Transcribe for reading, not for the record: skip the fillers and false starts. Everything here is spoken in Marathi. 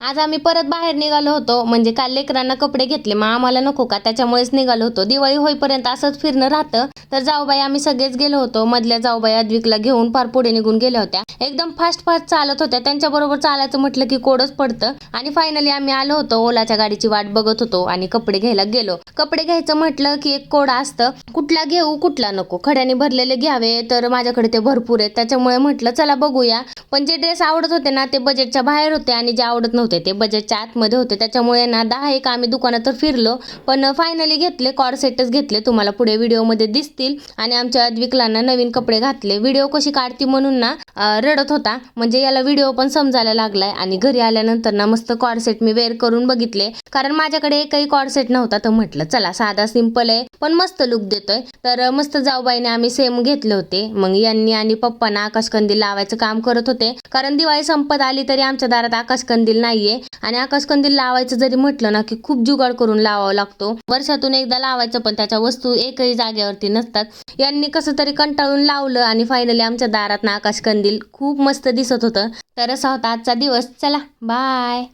आज आम्ही परत बाहेर निघालो होतो, म्हणजे काल लेकरांना कपडे घेतले, मग आम्हाला नको का त्याच्यामुळेच निघालो होतो. दिवाळी होईपर्यंत असंच फिरणं राहतं. तर जाऊबाई आम्ही सगळेच गेलो होतो. मधल्या जाऊबाई अद्विकला घेऊन फार पुढे निघून गेल्या होत्या. एकदम फास्ट फास्ट चालत होत्या. त्यांच्याबरोबर चालायचं म्हटलं की कोडच पडतं. आणि फायनली आम्ही आलो होतो. ओलाच्या गाडीची वाट बघत होतो आणि कपडे घ्यायला गेलो. कपडे घ्यायचं म्हटलं की एक कोड असतं, कुठला घेऊ कुठला नको. खड्याने भरलेले घ्यावे, तर माझ्याकडे ते भरपूर आहेत. त्याच्यामुळे म्हटलं चला बघूया. पण जे ड्रेस आवडत होते ना ते बजेटच्या बाहेर होते आणि जे आवडत नव्हते ते बजेटच्या आतमध्ये होते. त्याच्यामुळे ना 10 आम्ही दुकानात तर फिरलो, पण फायनली घेतले कॉर्ड सेटच घेतले. तुम्हाला पुढे व्हिडिओमध्ये दिसतील. आणि आमच्या अद्विकला ना नवीन कपडे घातले. व्हिडिओ कशी काढती म्हणून ना रडत होता, म्हणजे याला व्हिडिओ पण समजायला लागलाय. आणि घरी आल्यानंतर ना मस्त कॉर्ड सेट मी वेअर करून बघितले, कारण माझ्याकडे एकही कॉर्ड सेट नव्हता. तर म्हटलं चला साधा सिंपल आहे पण मस्त लुक देतोय. तर मस्त जाऊबाईने आम्ही सेम घेतले होते. मग यांनी आणि पप्पांना आकाशकंदील लावायचं काम करत होते, कारण दिवाळी संपत आली तरी आमच्या दारात आकाशकंदील नाहीये. आणि आकाशकंदील लावायचं जरी म्हटलं ना की खूप जुगाड करून लावावा लागतो. वर्षातून एकदा लावायचं, पण त्याच्या वस्तू एकही जागेवरती नसतात. यांनी कसं तरी कंटाळून लावलं आणि फायनली आमच्या दारात ना आकाशकंदील खूप मस्त दिसत होतं. तर असा होता आजचा दिवस. चला बाय.